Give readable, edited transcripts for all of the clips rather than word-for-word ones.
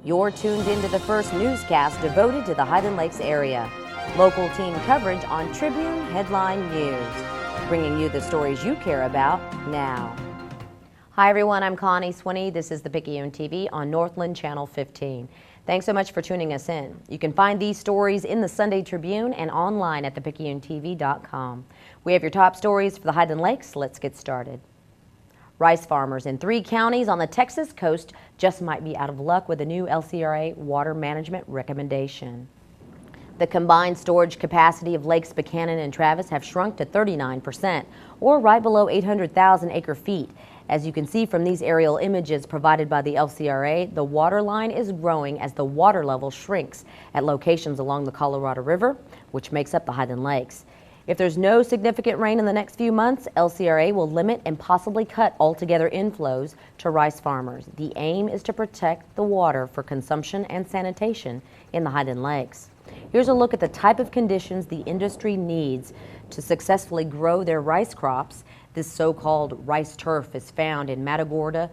You're tuned into the first newscast devoted to the Highland Lakes area. Local team coverage on Tribune Headline News, bringing you the stories you care about now. Hi everyone, I'm Connie Swinney. This is ThePicayuneTV on Northland Channel 15. Thanks so much for tuning us in. You can find these stories in the Sunday Tribune and online at ThePicayuneTV.com. We have your top stories for the Highland Lakes. Let's get started. Rice farmers in 3 counties on the Texas coast just might be out of luck with a new LCRA water management recommendation. The combined storage capacity of Lakes Buchanan and Travis have shrunk to 39%, or right below 800,000 acre-feet. As you can see from these aerial images provided by the LCRA, the water line is growing as the water level shrinks at locations along the Colorado River, which makes up the Highland Lakes. If there's no significant rain in the next few months, LCRA will limit and possibly cut altogether inflows to rice farmers. The aim is to protect the water for consumption and sanitation in the Highland Lakes. Here's a look at the type of conditions the industry needs to successfully grow their rice crops. This so-called rice turf is found in Matagorda,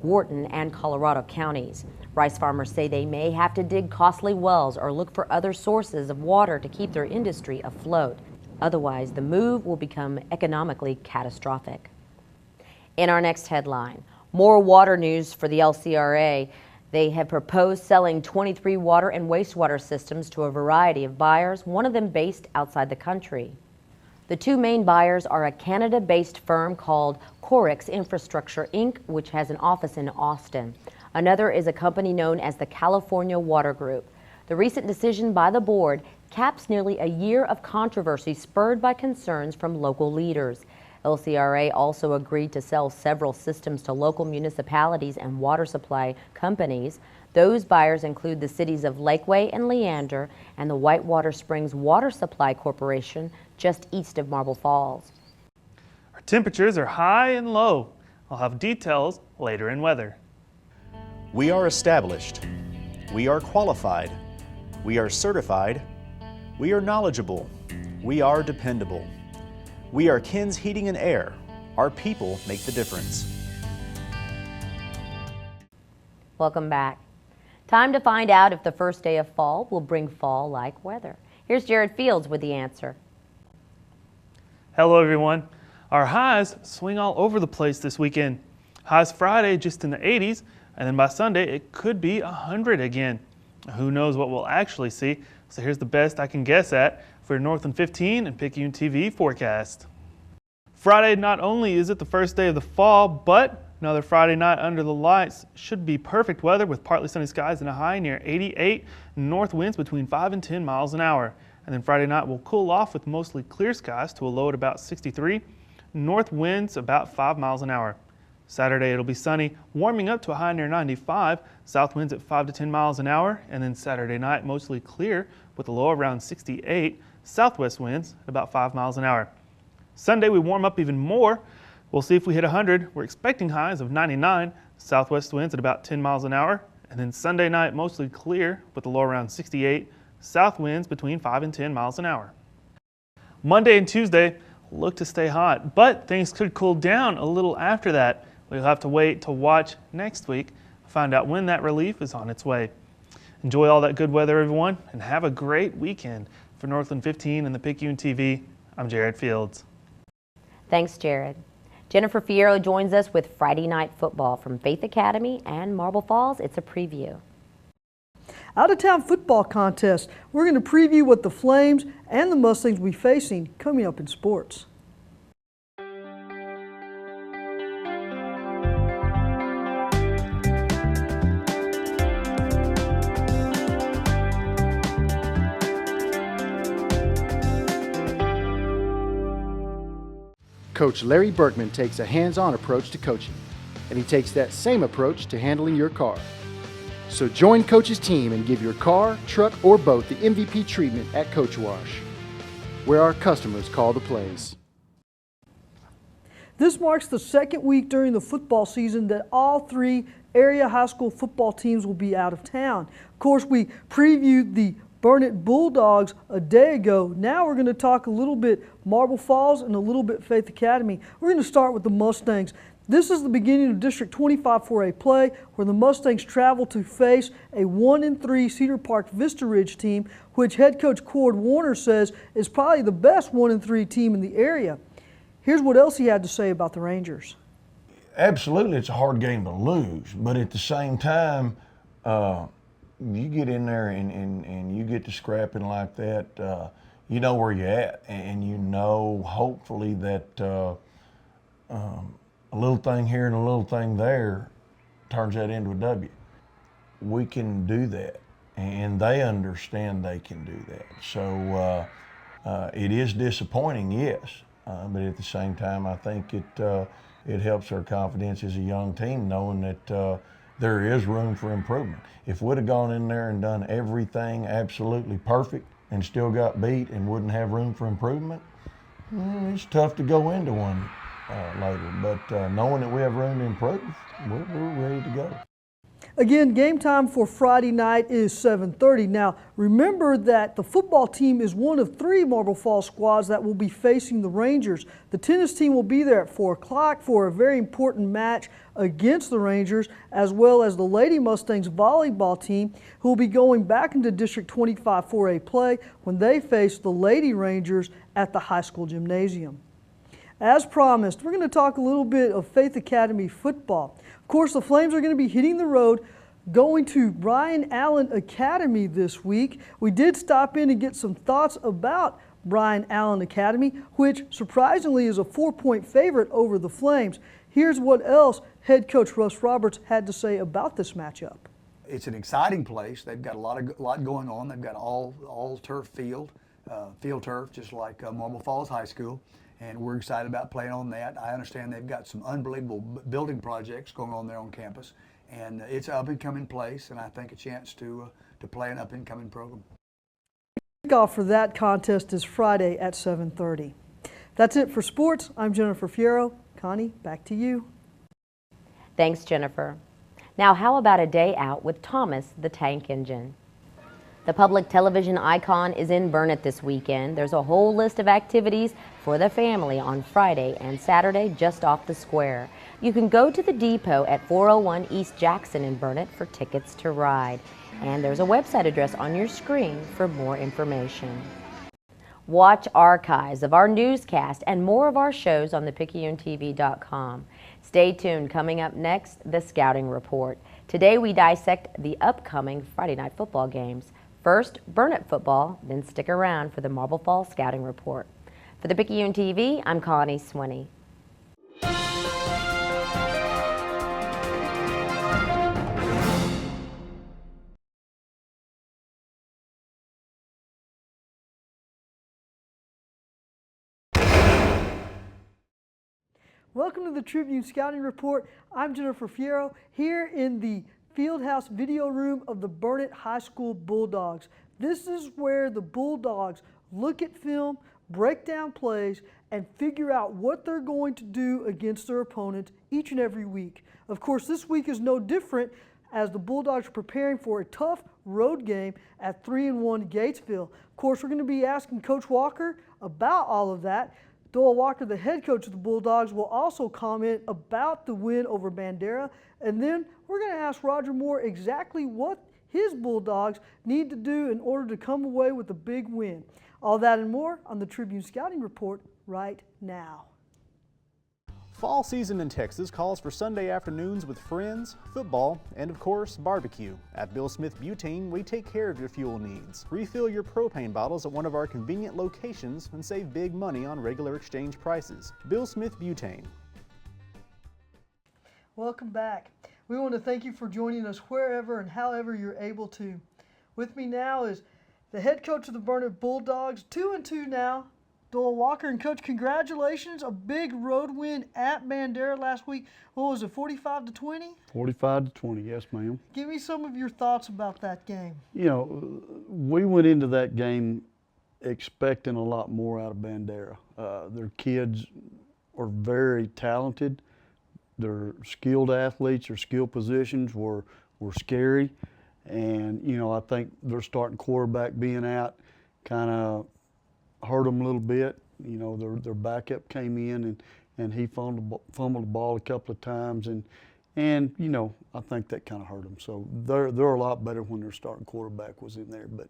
Wharton, and Colorado counties. Rice farmers say they may have to dig costly wells or look for other sources of water to keep their industry afloat. Otherwise, the move will become economically catastrophic. In our next headline, more water news for the LCRA. They have proposed selling 23 water and wastewater systems to a variety of buyers, one of them based outside the country. The 2 main buyers are a Canada-based firm called Corix Infrastructure, Inc., which has an office in Austin. Another is a company known as the California Water Group. The recent decision by the board caps nearly a year of controversy spurred by concerns from local leaders. LCRA also agreed to sell several systems to local municipalities and water supply companies. Those buyers include the cities of Lakeway and Leander and the Whitewater Springs Water Supply Corporation just east of Marble Falls. Our temperatures are high and low. I'll have details later in weather. We are established. We are qualified. We are certified. We are knowledgeable. We are dependable. We are Ken's Heating and Air. Our people make the difference. Welcome back. Time to find out if the first day of fall will bring fall-like weather. Here's Jared Fields with the answer. Hello everyone. Our highs swing all over the place this weekend. Highs Friday just in the 80s, and then by Sunday it could be 100 again. Who knows what we'll actually see? So here's the best I can guess at for your Northland 15 and Picayune TV forecast. Friday, not only is it the first day of the fall, but another Friday night under the lights. Should be perfect weather with partly sunny skies and a high near 88, north winds between 5 and 10 miles an hour. And then Friday night will cool off with mostly clear skies to a low at about 63, north winds about 5 miles an hour. Saturday it'll be sunny, warming up to a high near 95, south winds at 5 to 10 miles an hour, and then Saturday night mostly clear with a low around 68, southwest winds at about 5 miles an hour. Sunday we warm up even more. We'll see if we hit 100. We're expecting highs of 99, southwest winds at about 10 miles an hour, and then Sunday night mostly clear with a low around 68, south winds between 5 and 10 miles an hour. Monday and Tuesday look to stay hot, but things could cool down a little after that. We'll have to wait to watch next week to find out when that relief is on its way. Enjoy all that good weather, everyone, and have a great weekend. For Northland 15 and the Picayune TV, I'm Jared Fields. Thanks, Jared. Jennifer Fierro joins us with Friday Night Football from Faith Academy and Marble Falls. It's a preview. Out-of-town football contest. We're going to preview what the Flames and the Mustangs will be facing coming up in sports. Coach Larry Berkman takes a hands-on approach to coaching, and he takes that same approach to handling your car. So join Coach's team and give your car, truck, or boat the MVP treatment at Coach Wash, where our customers call the plays. This marks the second week during the football season that all 3 area high school football teams will be out of town. Of course, we previewed the Burnet Bulldogs a day ago. Now we're going to talk a little bit Marble Falls and a little bit Faith Academy. We're going to start with the Mustangs. This is the beginning of District 25 4A play, where the Mustangs travel to face a 1-3 Cedar Park Vista Ridge team, which head coach Cord Warner says is probably the best 1-3 team in the area. Here's what else he had to say about the Rangers. Absolutely, it's a hard game to lose, but at the same time, you get in there and you get to scrapping like that, you know where you're at, and you know hopefully that a little thing here and a little thing there turns that into a W. We can do that, and they understand they can do that. So it is disappointing, yes, but at the same time, I think it helps our confidence as a young team, knowing that there is room for improvement. If we'd have gone in there and done everything absolutely perfect and still got beat and wouldn't have room for improvement, it's tough to go into one later. But knowing that we have room to improve, we're ready to go. Again, game time for Friday night is 7:30. Now, remember that the football team is one of 3 Marble Falls squads that will be facing the Rangers. The tennis team will be there at 4 o'clock for a very important match against the Rangers, as well as the Lady Mustangs volleyball team, who will be going back into District 25 4A play when they face the Lady Rangers at the high school gymnasium. As promised, we're going to talk a little bit of Faith Academy football. Of course, the Flames are going to be hitting the road, going to Bryan Allen Academy this week. We did stop in and get some thoughts about Bryan Allen Academy, which surprisingly is a 4-point favorite over the Flames. Here's what else head coach Russ Roberts had to say about this matchup. It's an exciting place. They've got a lot going on. They've got all turf field turf, just like Marble Falls High School. And we're excited about playing on that. I understand they've got some unbelievable building projects going on there on campus, and it's an up-and-coming place, and I think a chance to play an up-and-coming program. Kickoff for that contest is Friday at 7:30. That's it for sports. I'm Jennifer Fierro. Connie, back to you. Thanks, Jennifer. Now, how about a day out with Thomas the Tank Engine? The public television icon is in Burnet this weekend. There's a whole list of activities for the family on Friday and Saturday just off the square. You can go to the depot at 401 East Jackson in Burnet for tickets to ride. And there's a website address on your screen for more information. Watch archives of our newscast and more of our shows on ThePicayuneTV.com. Stay tuned. Coming up next, the Scouting Report. Today we dissect the upcoming Friday night football games. First, Burnet football, then stick around for the Marble Falls Scouting Report. For the Picayune TV, I'm Connie Swinney. Welcome to the Tribune Scouting Report. I'm Jennifer Fierro here in the Fieldhouse video room of the Burnet High School Bulldogs. This is where the Bulldogs look at film, break down plays, and figure out what they're going to do against their opponents each and every week. Of course, this week is no different as the Bulldogs are preparing for a tough road game at 3-1 Gatesville. Of course, we're going to be asking Coach Walker about all of that. Doyle Walker, the head coach of the Bulldogs, will also comment about the win over Bandera. And then we're going to ask Roger Moore exactly what his Bulldogs need to do in order to come away with a big win. All that and more on the Tribune Scouting Report right now. Fall season in Texas calls for Sunday afternoons with friends, football, and of course, barbecue. At Bill Smith Butane, we take care of your fuel needs. Refill your propane bottles at one of our convenient locations and save big money on regular exchange prices. Bill Smith Butane. Welcome back. We want to thank you for joining us wherever and however you're able to. With me now is the head coach of the Burnet Bulldogs, 2-2 now, Doyle Walker. And Coach, congratulations, a big road win at Bandera last week. What was it, 45-20? 45-20, yes, ma'am. Give me some of your thoughts about that game. You know, we went into that game expecting a lot more out of Bandera. Their kids are very talented. Their skilled athletes, their skill positions were scary. And, you know, I think their starting quarterback being out kind of hurt them a little bit. You know, their backup came in and he fumbled the ball a couple of times, and you know, I think that kind of hurt them. So they're a lot better when their starting quarterback was in there, but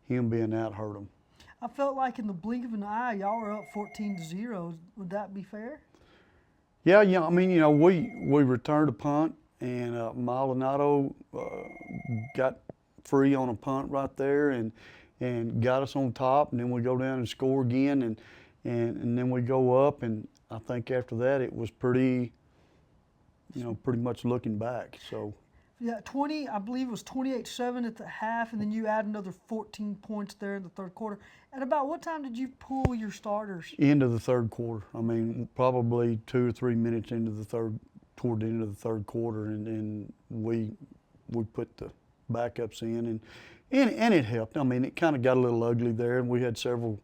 him being out hurt them. I felt like in the blink of an eye, y'all were up 14-0. Would that be fair? Yeah, I mean, you know, we returned a punt, and Maldonado got free on a punt right there, and got us on top, and then we go down and score again, and then we go up, and I think after that it was pretty, you know, pretty much looking back. So. Yeah, I believe it was 28-7 at the half, and then you add another 14 points there in the third quarter. At about what time did you pull your starters? Into the third quarter. I mean, probably 2 or 3 minutes into the toward the end of the third quarter, and we put the backups in, and it helped. I mean, it kind of got a little ugly there, and we had several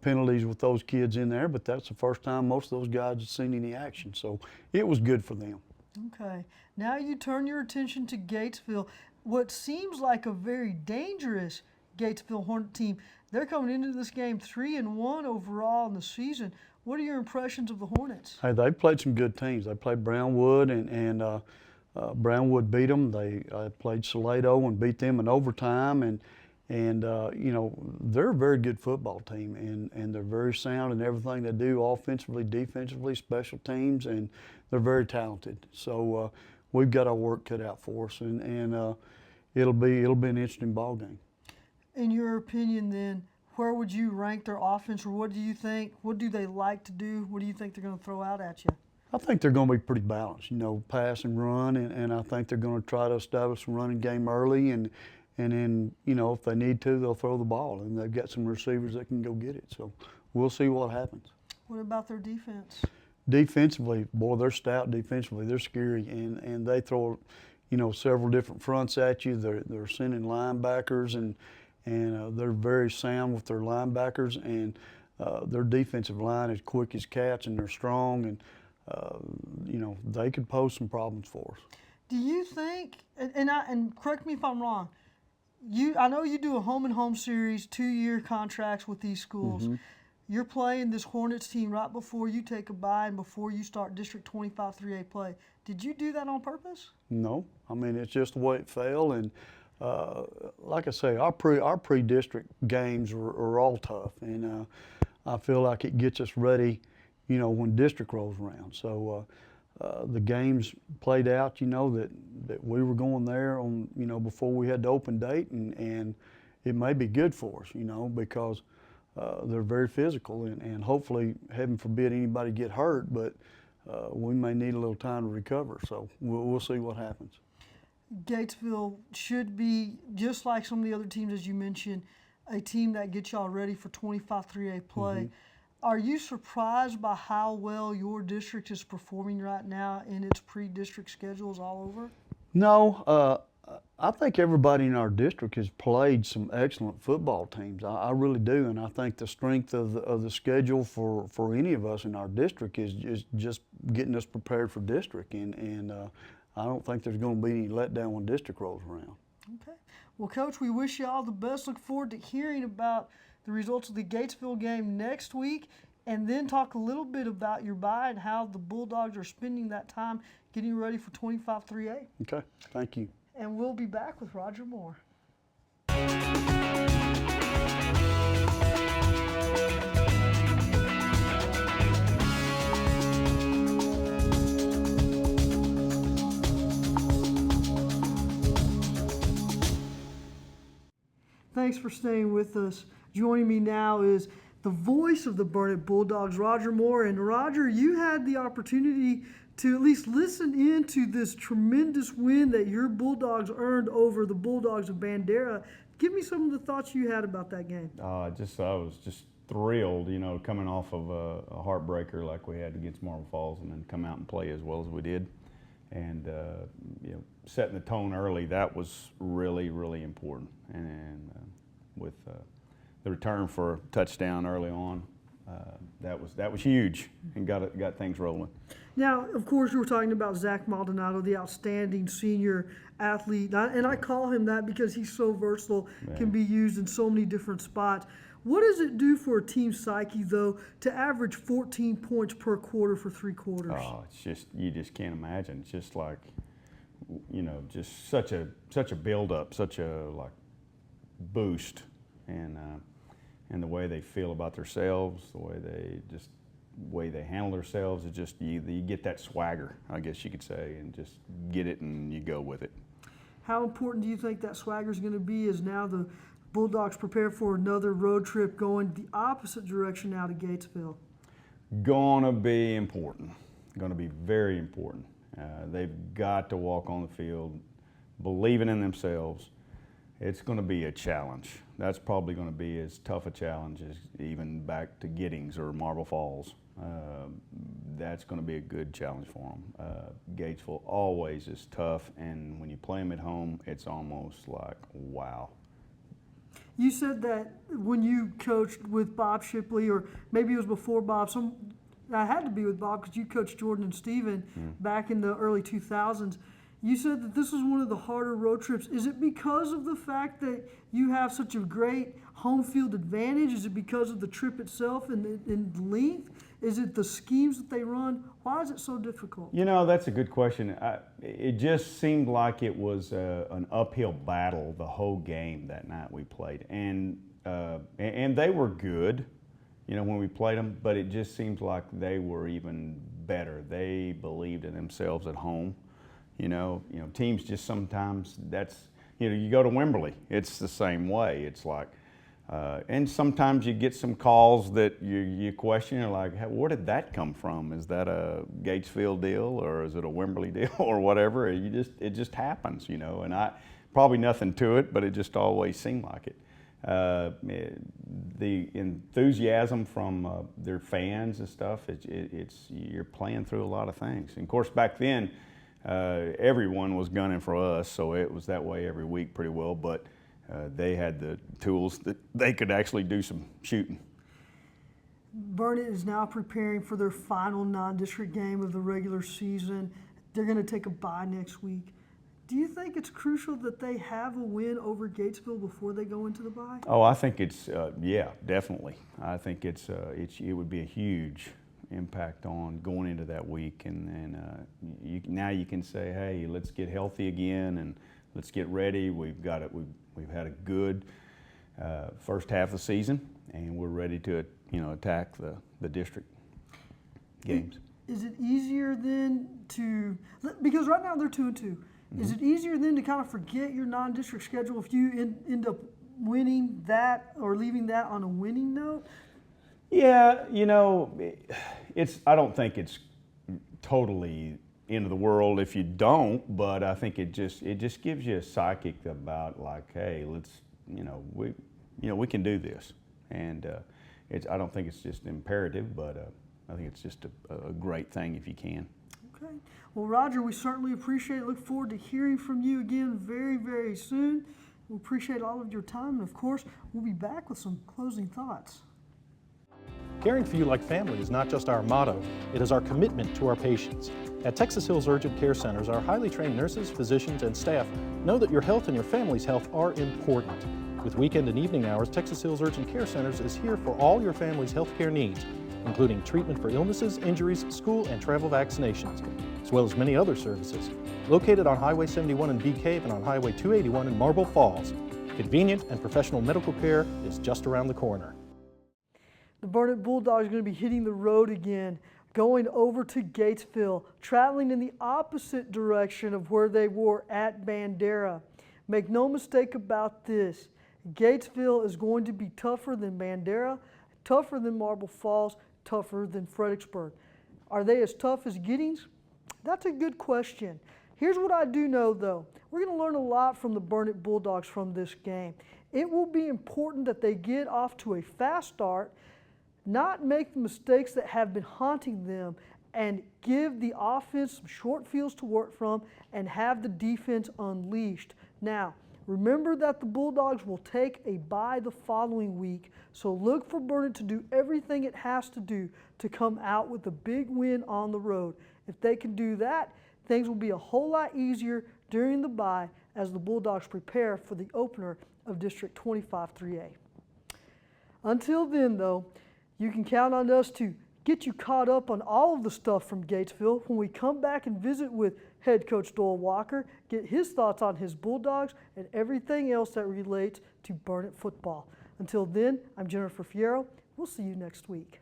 penalties with those kids in there, but that's the first time most of those guys had seen any action, so it was good for them. Okay. Now you turn your attention to Gatesville, what seems like a very dangerous Gatesville Hornet team. They're coming into this game 3-1 overall in the season. What are your impressions of the Hornets? Hey, they played some good teams. They played Brownwood, and Brownwood beat them. They played Salado and beat them in overtime, and you know, they're a very good football team, and they're very sound in everything they do, offensively, defensively, special teams, and they're very talented. So we've got our work cut out for us, and it'll be an interesting ball game. In your opinion, then, where would you rank their offense, or what do you think? What do they like to do? What do you think they're going to throw out at you? I think they're going to be pretty balanced, you know, pass and run, and I think they're going to try to establish a running game early, and then, you know, if they need to, they'll throw the ball, and they've got some receivers that can go get it. So we'll see what happens. What about their defense? Defensively, boy, they're stout defensively. They're scary, and they throw, you know, several different fronts at you. They're sending linebackers, and they're very sound with their linebackers, and their defensive line is quick as cats, and they're strong, and you know, they could pose some problems for us. Do you think, and correct me if I'm wrong, I know you do a home and home series, 2-year contracts with these schools. Mm-hmm. You're playing this Hornets team right before you take a bye and before you start District 25 3A play. Did you do that on purpose? No, I mean, it's just the way it fell, and like I say, our pre-district games are all tough, and I feel like it gets us ready, you know, when district rolls around. So the games played out, you know, that we were going there on, you know, before we had the open date, and it may be good for us, you know, because they're very physical, and hopefully, heaven forbid, anybody get hurt, but we may need a little time to recover. So we'll see what happens. Gatesville should be, just like some of the other teams, as you mentioned, a team that gets y'all ready for 25 3A play. Mm-hmm. Are you surprised by how well your district is performing right now in its pre-district schedules all over? No, I think everybody in our district has played some excellent football teams. I really do, and I think the strength of the schedule for any of us in our district is just getting us prepared for district, and I don't think there's going to be any letdown when district rolls around. Okay. Well, Coach, we wish you all the best. Look forward to hearing about the results of the Gatesville game next week, and then talk a little bit about your bye and how the Bulldogs are spending that time getting ready for 25 3A. Okay, thank you. And we'll be back with Roger Moore. Thanks for staying with us. Joining me now is the voice of the Burnet Bulldogs, Roger Moore. And Roger, you had the opportunity to at least listen in to this tremendous win that your Bulldogs earned over the Bulldogs of Bandera. Give me some of the thoughts you had about that game. I was just thrilled, you know, coming off of a heartbreaker like we had against Marble Falls, and then come out and play as well as we did. And, you know, setting the tone early, that was really, really important. And with the return for a touchdown early on, that was huge, and got things rolling. Now, of course, we were talking about Zach Maldonado, the outstanding senior athlete, and I call him that because he's so versatile, can be used in so many different spots. What does it do for a team psyche, though, to average 14 points per quarter for 3 quarters? Oh, it's just, you just can't imagine. It's just like, you know, just such a build-up, such a like boost, and the way they feel about themselves, the way they handle themselves, it just, you get that swagger, I guess you could say, and just get it and you go with it. How important do you think that swagger is going to be as now the Bulldogs prepare for another road trip going the opposite direction now to Gatesville? Gonna be important. Gonna be very important. They've got to walk on the field believing in themselves. It's going to be a challenge. That's probably going to be as tough a challenge as even back to Giddings or Marble Falls. That's going to be a good challenge for them. Gatesville always is tough, and when you play them at home, it's almost like, wow. You said that when you coached with Bob Shipley, or maybe it was before Bob, I had to be with Bob because you coached Jordan and Steven back in the early 2000s. You said that this was one of the harder road trips. Is it because of the fact that you have such a great home field advantage? Is it because of the trip itself and the length? Is it the schemes that they run? Why is it so difficult? You know, that's a good question. It just seemed like it was an uphill battle the whole game that night we played. And they were good, you know, when we played them, but it just seems like they were even better. They believed in themselves at home. You know, teams just sometimes, you go to Wimberley, it's the same way. It's like, and sometimes you get some calls that you question, you're like, hey, where did that come from? Is that a Gatesville deal, or is it a Wimberley deal, or whatever? It just happens, you know, and probably nothing to it, but it just always seemed like it. The enthusiasm from their fans and stuff, you're playing through a lot of things. And of course, back then, everyone was gunning for us, so it was that way every week pretty well, but they had the tools that they could actually do some shooting. Burnet is now preparing for their final non-district game of the regular season. They're going to take a bye next week. Do you think it's crucial that they have a win over Gatesville before they go into the bye? Oh, I think it's, yeah, definitely. I think it would be a huge impact on going into that week, and now you can say, hey, let's get healthy again and let's get ready. We've had a good first half of the season, and we're ready to attack the district games. Is it easier then to, because right now they're 2-2, is it easier then to kind of forget your non-district schedule if you end up winning that or leaving that on a winning note? Yeah, I don't think it's totally end of the world if you don't, but I think it just gives you a psychic about like, hey, let's, we can do this. And I don't think it's just imperative, but I think it's just a great thing if you can. Okay. Well, Roger, we certainly appreciate it. Look forward to hearing from you again very, very soon. We appreciate all of your time, and of course, we'll be back with some closing thoughts. Caring for you like family is not just our motto, it is our commitment to our patients. At Texas Hills Urgent Care Centers, our highly trained nurses, physicians, and staff know that your health and your family's health are important. With weekend and evening hours, Texas Hills Urgent Care Centers is here for all your family's health care needs, including treatment for illnesses, injuries, school and travel vaccinations, as well as many other services. Located on Highway 71 in Bee Cave and on Highway 281 in Marble Falls, convenient and professional medical care is just around the corner. The Burnet Bulldogs are going to be hitting the road again, going over to Gatesville, traveling in the opposite direction of where they were at Bandera. Make no mistake about this, Gatesville is going to be tougher than Bandera, tougher than Marble Falls, tougher than Fredericksburg. Are they as tough as Giddings? That's a good question. Here's what I do know though. We're going to learn a lot from the Burnet Bulldogs from this game. It will be important that they get off to a fast start, not make the mistakes that have been haunting them, and give the offense some short fields to work from and have the defense unleashed. Now, remember that the Bulldogs will take a bye the following week, so look for Burnet to do everything it has to do to come out with a big win on the road. If they can do that, things will be a whole lot easier during the bye as the Bulldogs prepare for the opener of District 25-3A. Until then, though, you can count on us to get you caught up on all of the stuff from Gatesville when we come back and visit with head coach Doyle Walker, get his thoughts on his Bulldogs and everything else that relates to Burnet football. Until then, I'm Jennifer Fierro. We'll see you next week.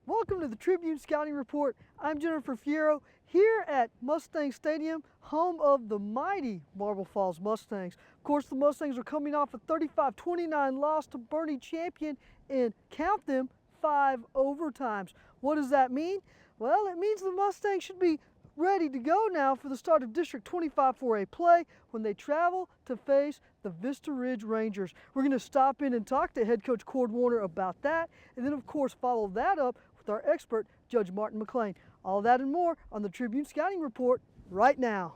Welcome to the Tribune Scouting Report. I'm Jennifer Fierro here at Mustang Stadium, home of the mighty Marble Falls Mustangs. Of course, the Mustangs are coming off a 35-29 loss to Burnet Champion in, count them, 5 overtimes. What does that mean? Well, it means the Mustangs should be ready to go now for the start of District 25 4A play when they travel to face the Vista Ridge Rangers. We're going to stop in and talk to head coach Cord Warner about that, and then of course follow that up with our expert, Judge Martin McLean. All that and more on the Tribune Scouting Report right now.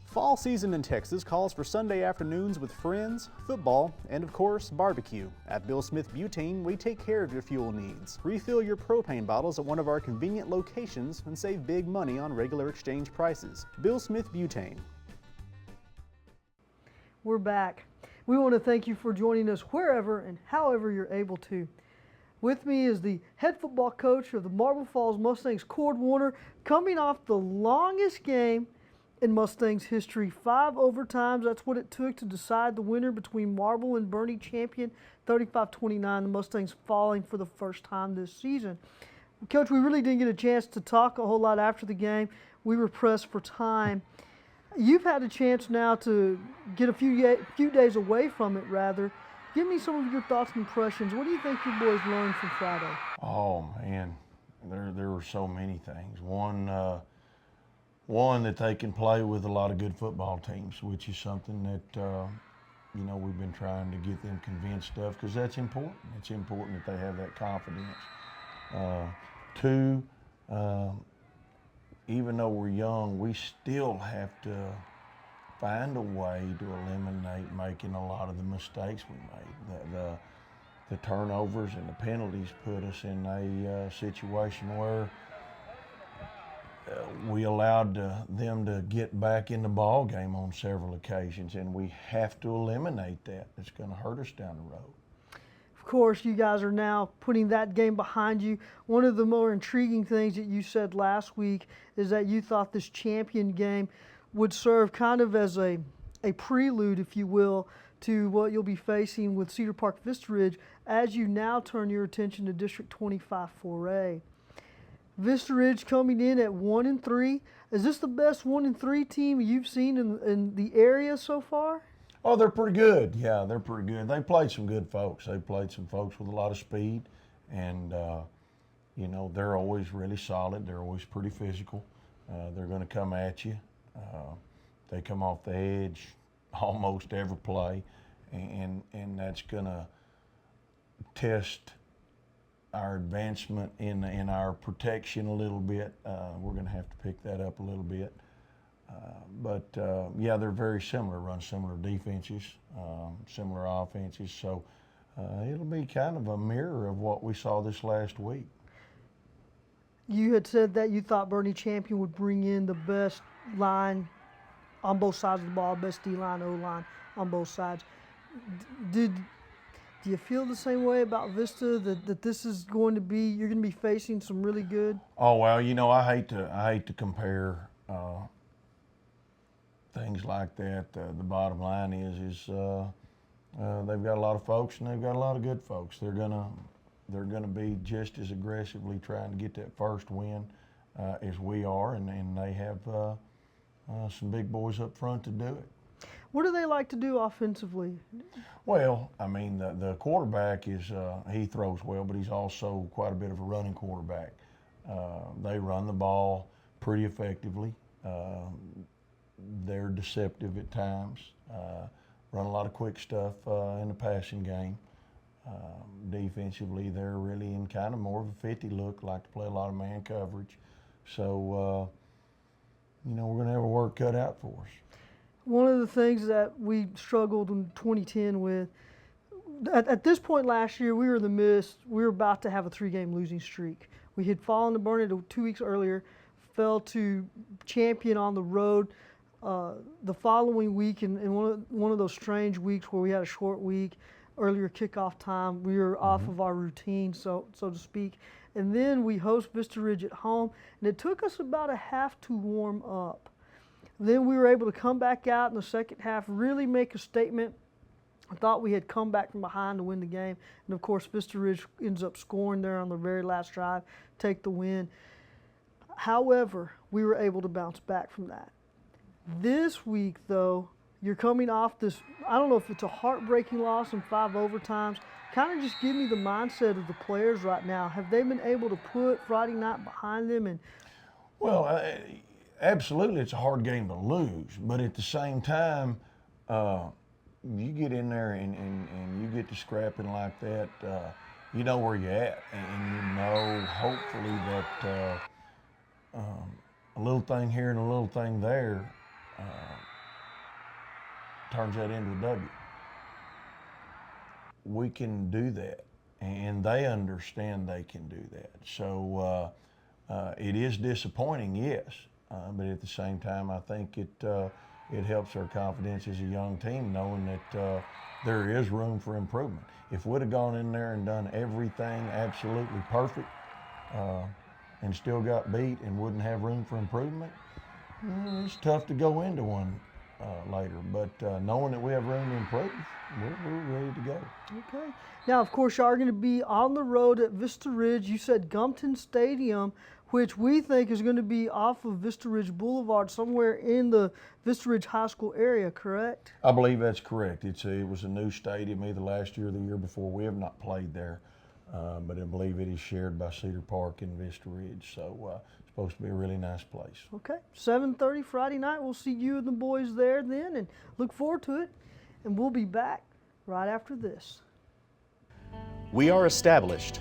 Fall season in Texas calls for Sunday afternoons with friends, football, and of course, barbecue. At Bill Smith Butane, we take care of your fuel needs. Refill your propane bottles at one of our convenient locations and save big money on regular exchange prices. Bill Smith Butane. We're back. We want to thank you for joining us wherever and however you're able to. With me is the head football coach of the Marble Falls Mustangs, Cord Warner, coming off the longest game in Mustangs history, 5 overtimes. That's what it took to decide the winner between Marble and Burnet Champion, 35-29, the Mustangs falling for the first time this season. Coach, we really didn't get a chance to talk a whole lot after the game. We were pressed for time. You've had a chance now to get a few days away from it, rather. Give me some of your thoughts and impressions. What do you think your boys learned from Friday? Oh man, there were so many things. One that they can play with a lot of good football teams, which is something that we've been trying to get them convinced of, because that's important. It's important that they have that confidence. Two, even though we're young, we still have to find a way to eliminate making a lot of the mistakes we made. The turnovers and the penalties put us in a situation where we allowed them to get back in the ball game on several occasions, and we have to eliminate that. It's going to hurt us down the road. Of course, you guys are now putting that game behind you. One of the more intriguing things that you said last week is that you thought this champion game would serve kind of as a prelude, if you will, to what you'll be facing with Cedar Park Vista Ridge as you now turn your attention to District 25 4A. Vista Ridge coming in at 1-3. Is this the best 1-3 team you've seen in the area so far? Oh, they're pretty good. Yeah, they're pretty good. They played some good folks. They played some folks with a lot of speed, and they're always really solid. They're always pretty physical. They're going to come at you. They come off the edge almost every play, and that's going to test our advancement in our protection a little bit. We're going to have to pick that up a little bit. Yeah, they're very similar, run similar defenses, similar offenses. So it'll be kind of a mirror of what we saw this last week. You had said that you thought Burnet Champion would bring in the best line on both sides of the ball, best D-line, O-line on both sides. Do you feel the same way about Vista, that this is going to be, you're going to be facing some really good? Oh, well, I hate to compare things like that. The bottom line is they've got a lot of folks and they've got a lot of good folks. They're gonna be just as aggressively trying to get that first win as we are, and they have some big boys up front to do it. What do they like to do offensively? Well, I mean, the quarterback is, he throws well, but he's also quite a bit of a running quarterback. They run the ball pretty effectively. They're deceptive at times, run a lot of quick stuff in the passing game. Defensively, they're really in kind of more of a 50 look, like to play a lot of man coverage. So, we're going to have a work cut out for us. One of the things that we struggled in 2010 with, at this point last year, we were in the midst, we were about to have a 3-game losing streak. We had fallen to Burnet 2 weeks earlier, fell to Champion on the road the following week, in one of those strange weeks where we had a short week, earlier kickoff time, we were off of our routine, so to speak. And then we host Vista Ridge at home, and it took us about a half to warm up. Then we were able to come back out in the second half, really make a statement. I thought we had come back from behind to win the game. And of course, Vista Ridge ends up scoring there on the very last drive, take the win. However, we were able to bounce back from that. This week, though, you're coming off this, I don't know if it's a heartbreaking loss in 5 overtimes. Kind of just give me the mindset of the players right now. Have they been able to put Friday night behind them? Well, absolutely, it's a hard game to lose, but at the same time, you get in there and you get to scrapping like that, you know where you're at, and you know hopefully that a little thing here and a little thing there turns that into a W. We can do that, and they understand they can do that. So it is disappointing, yes, but at the same time, I think it helps our confidence as a young team, knowing that there is room for improvement. If we'd have gone in there and done everything absolutely perfect and still got beat and wouldn't have room for improvement, it's tough to go into one later. But knowing that we have room to improve, we're ready to go. Okay. Now, of course, you are going to be on the road at Vista Ridge. You said Gumpton Stadium, which we think is going to be off of Vista Ridge Boulevard, somewhere in the Vista Ridge High School area, correct? I believe that's correct. It was a new stadium either last year or the year before. We have not played there, but I believe it is shared by Cedar Park and Vista Ridge. So it's supposed to be a really nice place. Okay, 7:30 Friday night. We'll see you and the boys there then, and look forward to it. And we'll be back right after this. We are established.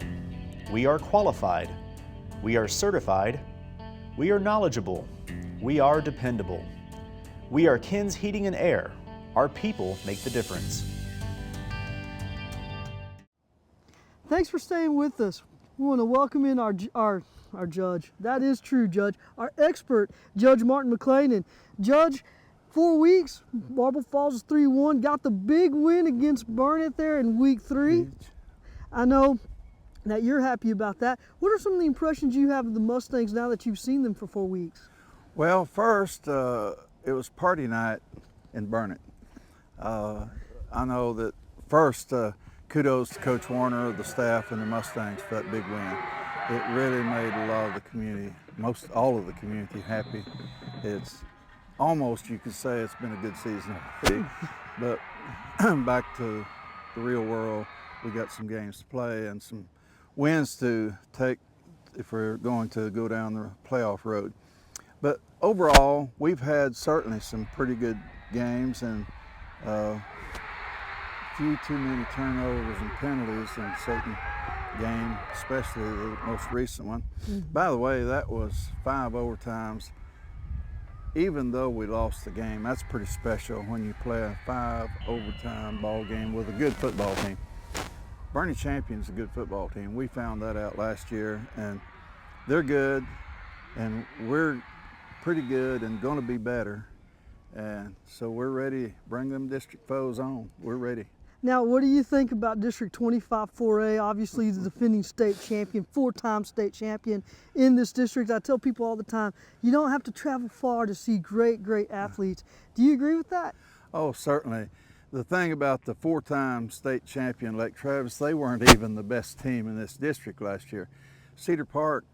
We are qualified. We are certified. We are knowledgeable. We are dependable. We are Ken's Heating and Air. Our people make the difference. Thanks for staying with us. We want to welcome in our judge. That is true, Judge. Our expert, Judge Martin McClain. And Judge, 4 weeks, Marble Falls is 3-1. Got the big win against Burnet there in week 3. I know that you're happy about that. What are some of the impressions you have of the Mustangs now that you've seen them for 4 weeks? Well, first, it was party night in Burnet. I know that first, kudos to Coach Warner, the staff, and the Mustangs for that big win. It really made a lot of the community, all of the community happy. It's almost, you could say, it's been a good season already. But back to the real world, we got some games to play and some wins to take if we're going to go down the playoff road. But overall, we've had certainly some pretty good games and a few too many turnovers and penalties in certain games, especially the most recent one. By the way, that was 5 overtimes. Even though we lost the game, that's pretty special when you play a 5 overtime ball game with a good football team. Burnet Champion's a good football team. We found that out last year, and they're good, and we're pretty good and going to be better. And so we're ready to bring them district foes on. We're ready. Now, what do you think about District 25 4A? Obviously, the defending state champion, 4-time state champion in this district. I tell people all the time, you don't have to travel far to see great, great athletes. Do you agree with that? Oh, certainly. The thing about the 4-time state champion Lake Travis, they weren't even the best team in this district last year. Cedar Park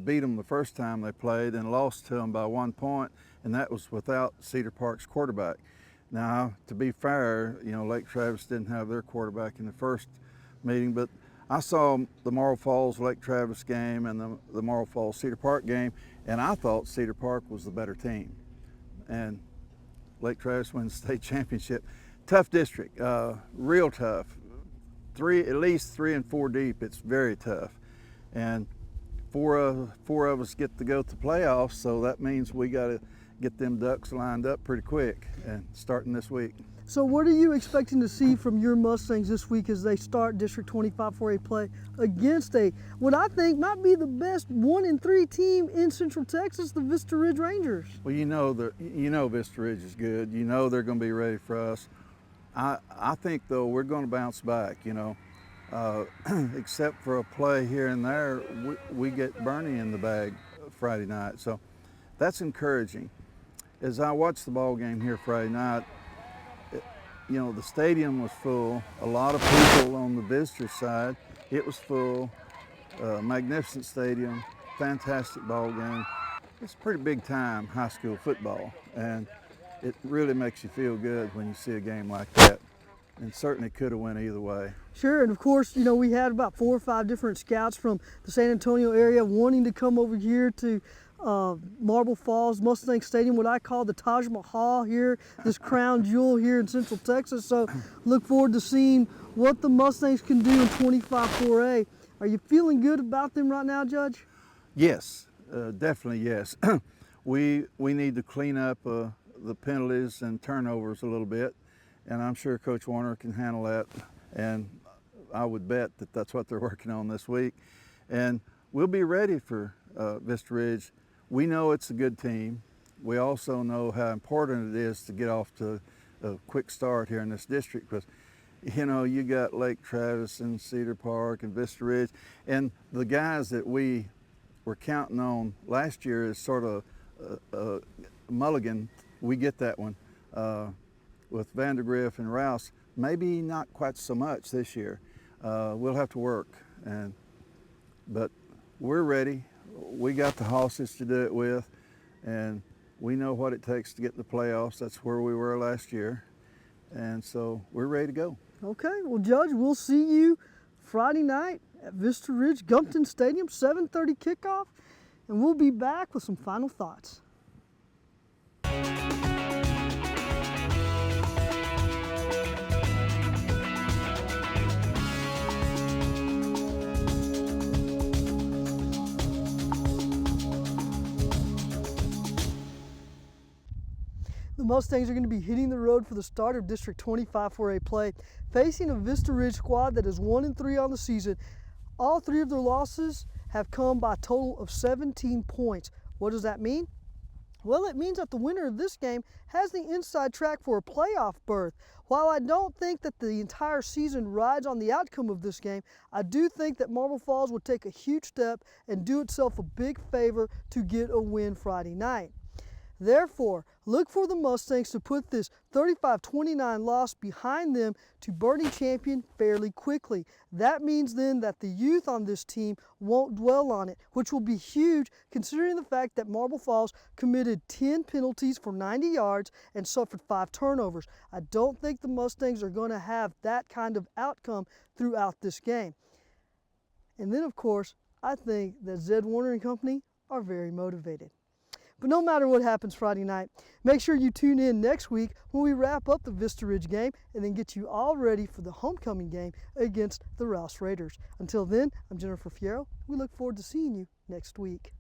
beat them the first time they played and lost to them by 1 point, and that was without Cedar Park's quarterback. Now, to be fair, you know, Lake Travis didn't have their quarterback in the first meeting, but I saw the Marble Falls Lake Travis game and the Marble Falls Cedar Park game, and I thought Cedar Park was the better team. And Lake Travis wins the state championship. Tough district, real tough. At least 3 and 4 deep, it's very tough. And four of us get to go to the playoffs, so that means we got to get them ducks lined up pretty quick and starting this week. So what are you expecting to see from your Mustangs this week as they start District 25 4A play against what I think might be the best 1-3 team in Central Texas, the Vista Ridge Rangers? Well, you know Vista Ridge is good. You know they're going to be ready for us. I think though we're going to bounce back. Except for a play here and there, we get Burnet in the bag Friday night. So that's encouraging. As I watched the ball game here Friday night, the stadium was full. A lot of people on the visitor side. It was full. Magnificent stadium, fantastic ball game. It's pretty big time high school football, and it really makes you feel good when you see a game like that. And certainly could have went either way. Sure, and of course, we had about 4 or 5 different scouts from the San Antonio area wanting to come over here to Marble Falls Mustang Stadium, what I call the Taj Mahal here, this crown jewel here in Central Texas. So look forward to seeing what the Mustangs can do in 25-4A. Are you feeling good about them right now, Judge? Yes, definitely yes. We need to clean up the penalties and turnovers a little bit, and I'm sure Coach Warner can handle that, and I would bet that that's what they're working on this week. And we'll be ready for Vista Ridge. We know it's a good team. We also know how important it is to get off to a quick start here in this district, because you got Lake Travis and Cedar Park and Vista Ridge, and the guys that we were counting on last year is sort of Mulligan. We get that one with Vandergriff and Rouse. Maybe not quite so much this year. We'll have to work, but we're ready. We got the horses to do it with, and we know what it takes to get in the playoffs. That's where we were last year, and so we're ready to go. Okay, well, Judge, we'll see you Friday night at Vista Ridge Gumpton Stadium, 7:30 kickoff, and we'll be back with some final thoughts. The Mustangs are going to be hitting the road for the start of District 25 4A play, facing a Vista Ridge squad that is 1-3 on the season. All 3 of their losses have come by a total of 17 points. What does that mean? Well, it means that the winner of this game has the inside track for a playoff berth. While I don't think that the entire season rides on the outcome of this game, I do think that Marble Falls would take a huge step and do itself a big favor to get a win Friday night. Therefore, look for the Mustangs to put this 35-29 loss behind them to Burnet champion fairly quickly. That means then that the youth on this team won't dwell on it, which will be huge considering the fact that Marble Falls committed 10 penalties for 90 yards and suffered 5 turnovers. I don't think the Mustangs are going to have that kind of outcome throughout this game. And then, of course, I think that Zed Warner and company are very motivated. But no matter what happens Friday night, make sure you tune in next week when we wrap up the Vista Ridge game and then get you all ready for the homecoming game against the Rouse Raiders. Until then, I'm Jennifer Fierro. We look forward to seeing you next week.